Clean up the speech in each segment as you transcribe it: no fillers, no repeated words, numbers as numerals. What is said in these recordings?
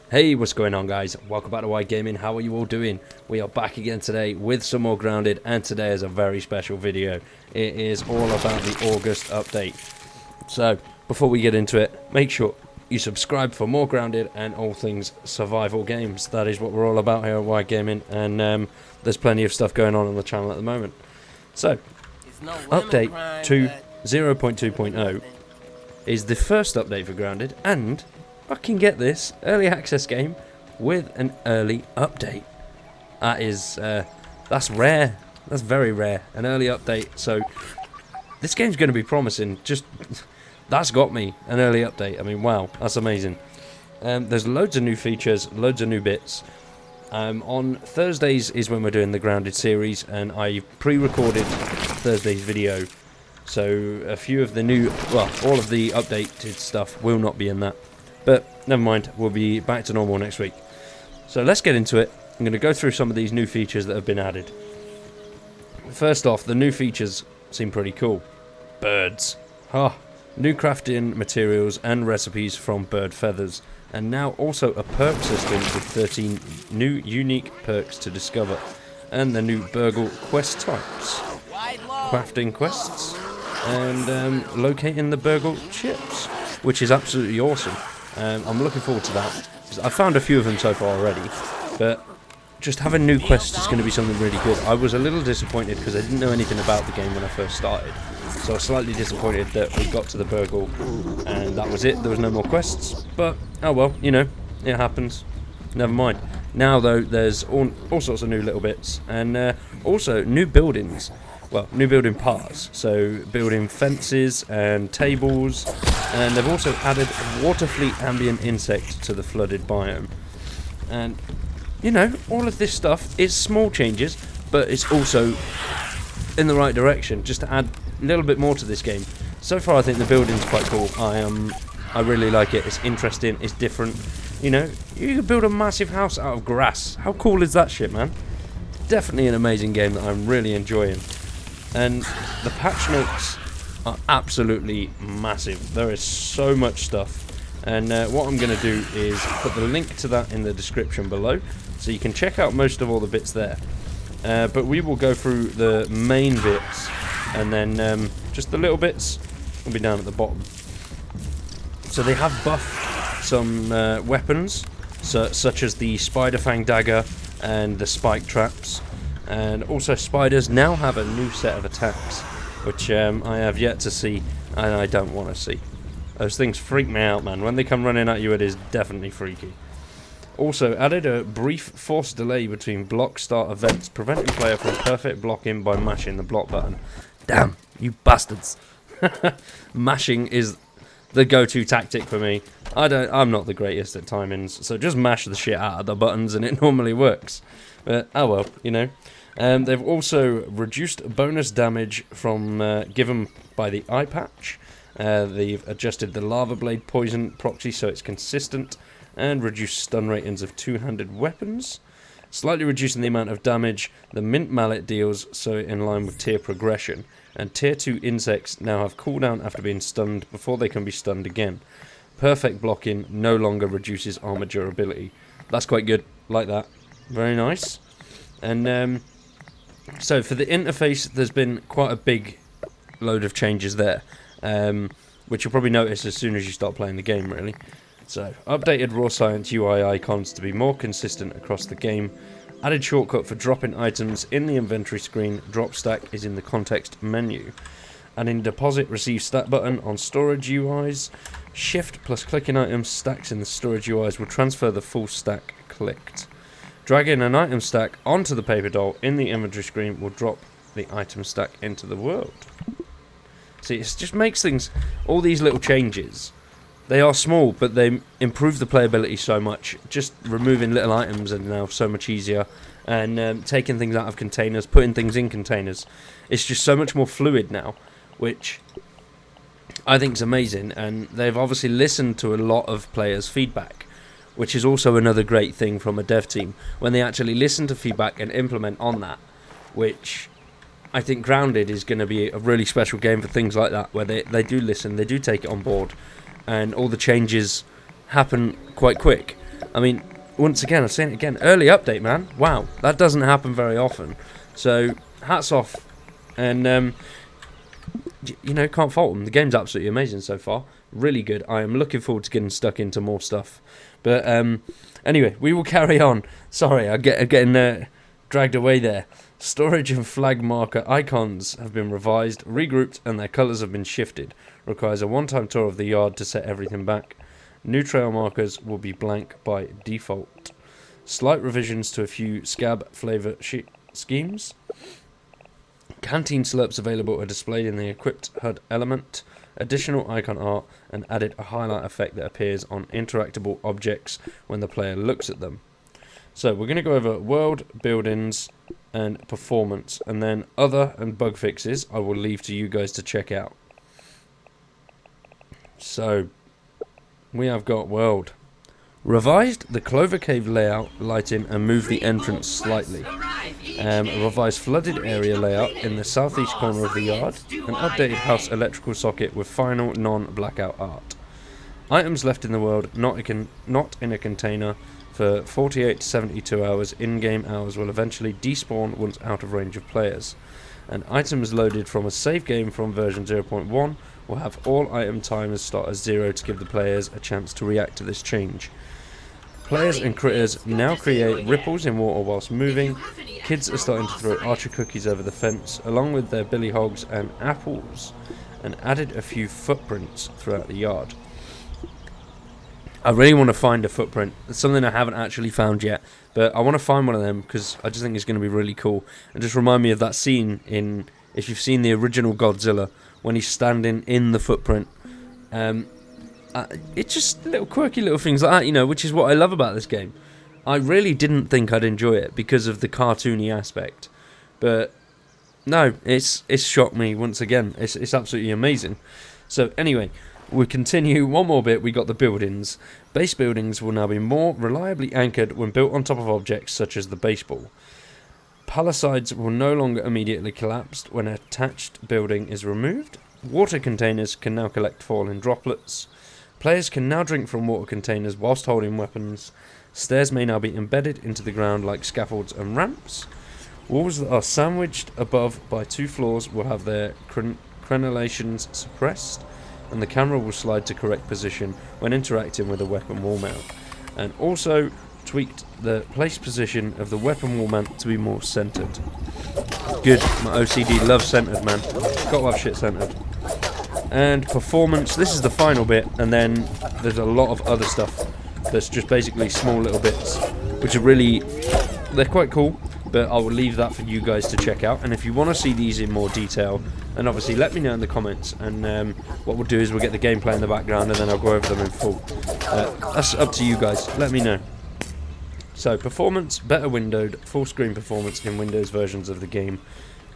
Hey, what's going on, guys? Welcome back to Wide Gaming. How are you all doing? We are back again today with some more Grounded, and today is a very special video. It is all about the August update. So, before we get into it, make sure you subscribe for more Grounded and all things survival games. That is what we're all about here at Wide Gaming, and there's plenty of stuff going on the channel at the moment. So, update to 0.2.0 is the first update for Grounded, and fucking get this, early access game with an early update. That is, that's rare. That's very rare. An early update. So this game's going to be promising. Just that's got me an early update. I mean, wow, that's amazing. There's loads of new features, loads of new bits. On Thursdays is when we're doing the Grounded series, and I pre-recorded Thursday's video. So a few of the new, well, all of the updated stuff will not be in that. But never mind, we'll be back to normal next week. So let's get into it. I'm going to go through some of these new features that have been added. First off, the new features seem pretty cool. Birds. New crafting materials and recipes from bird feathers. And now also a perk system with 13 new unique perks to discover. And the new burgle quest types. Crafting quests. And locating the burgle chips, which is absolutely awesome. I'm looking forward to that. I've found a few of them so far already, but just having new quests is going to be something really good. I was a little disappointed because I didn't know anything about the game when I first started, so I was slightly disappointed that we got to the burgle and that was it. There was no more quests, but oh well, you know, it happens. Never mind. Now though, there's all sorts of new little bits, and also new buildings. Well, new building parts, so building fences and tables, and they've also added water-fleet ambient insect to the flooded biome. And, you know, all of this stuff is small changes, but it's also in the right direction, just to add a little bit more to this game. So far I think the building's quite cool. I really like it. It's interesting, it's different. You know, you can build a massive house out of grass. How cool is that shit, man? Definitely an amazing game that I'm really enjoying. And the patch notes are absolutely massive. There is so much stuff, and what I'm going to do is put the link to that in the description below, so you can check out most of all the bits there. But we will go through the main bits, and then just the little bits will be down at the bottom. So they have buffed some weapons, such as the spider fang dagger and the spike traps. And also spiders now have a new set of attacks, which I have yet to see, and I don't want to see. Those things freak me out, man. When they come running at you, it is definitely freaky. Also added a brief force delay between block start events, preventing player from perfect blocking by mashing the block button. Damn, you bastards. Mashing is the go-to tactic for me. I'm not the greatest at timings, so just mash the shit out of the buttons and it normally works. But oh well, you know. They've also reduced bonus damage from given by the eye patch. They've adjusted the lava blade poison proxy so it's consistent, and reduced stun ratings of two-handed weapons. Slightly reducing the amount of damage the mint mallet deals, so in line with tier progression. And tier 2 insects now have cooldown after being stunned before they can be stunned again. Perfect blocking no longer reduces armor durability. That's quite good, like that. Very nice. And so for the interface, there's been quite a big load of changes there, which you'll probably notice as soon as you start playing the game, really. So, updated raw science UI icons to be more consistent across the game. Added shortcut for dropping items in the inventory screen. Drop stack is in the context menu. Adding deposit receive stat button on storage UIs. Shift plus clicking items stacks in the storage UIs will transfer the full stack clicked. Dragging an item stack onto the paper doll in the inventory screen will drop the item stack into the world. See, it just makes things, all these little changes, they are small, but they improve the playability so much. Just removing little items is now so much easier, and taking things out of containers, putting things in containers. It's just so much more fluid now, which I think is amazing, and they've obviously listened to a lot of players' feedback, which is also another great thing from a dev team, when they actually listen to feedback and implement on that, which I think Grounded is going to be a really special game for things like that, where they do listen, they do take it on board, and all the changes happen quite quick. I mean, once again, I'm saying it again, early update, man. Wow, that doesn't happen very often. So, hats off. And, you know, can't fault them. The game's absolutely amazing so far. Really good. I am looking forward to getting stuck into more stuff. But, anyway, we will carry on. Sorry, I'm getting dragged away there. Storage and flag marker icons have been revised, regrouped, and their colours have been shifted. Requires a one-time tour of the yard to set everything back. New trail markers will be blank by default. Slight revisions to a few scab flavour schemes. Canteen slurps available are displayed in the equipped HUD element. Additional icon art and added a highlight effect that appears on interactable objects when the player looks at them. So we're going to go over world, buildings and performance, and then other and bug fixes I will leave to you guys to check out. So we have got world. Revised the Clover Cave layout, lighting, and moved the entrance slightly. Revised flooded area layout in the southeast corner of the yard. An updated house electrical socket with final non-blackout art. Items left in the world not in a container for 48 to 72 hours. In-game hours will eventually despawn once out of range of players. And items loaded from a save game from version 0.1 will have all item timers start as 0 to give the players a chance to react to this change. Players and critters now create ripples in water whilst moving. Kids are starting to throw archer cookies over the fence, along with their billy hogs and apples, and added a few footprints throughout the yard. I really want to find a footprint. It's something I haven't actually found yet, but I want to find one of them because I just think it's going to be really cool. And just remind me of that scene in, if you've seen the original Godzilla, when he's standing in the footprint. It's just little quirky little things like that, you know, which is what I love about this game. I really didn't think I'd enjoy it because of the cartoony aspect, but no, it's shocked me once again. It's absolutely amazing. So anyway, we continue one more bit. We got the buildings. Base buildings will now be more reliably anchored when built on top of objects such as the baseball. Palisades will no longer immediately collapse when an attached building is removed. Water containers can now collect falling droplets. Players can now drink from water containers whilst holding weapons. Stairs may now be embedded into the ground like scaffolds and ramps. Walls that are sandwiched above by 2 floors will have their crenellations suppressed, and the camera will slide to correct position when interacting with a weapon wall mount. And also tweaked the place position of the weapon wall mount to be more centered. Good, my OCD loves centered, man. Gotta have shit centered. And performance, this is the final bit, and then there's a lot of other stuff that's just basically small little bits, which are really, they're quite cool, but I will leave that for you guys to check out. And if you want to see these in more detail, then obviously let me know in the comments, and what we'll do is we'll get the gameplay in the background and then I'll go over them in full. That's up to you guys, let me know. So performance, better windowed, full screen performance in Windows versions of the game,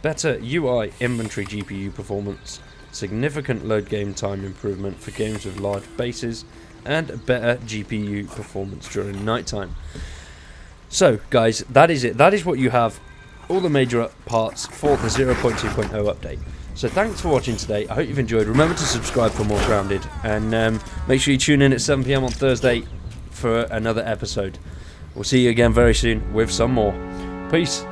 better UI inventory GPU performance, significant load game time improvement for games with large bases, and better GPU performance during nighttime. So guys, that is it. That is what you have, all the major parts for the 0.2.0 update. So thanks for watching today. I hope you've enjoyed. Remember to subscribe for more Grounded, and make sure you tune in at 7 PM on Thursday for another episode. We'll see you again very soon with some more. Peace.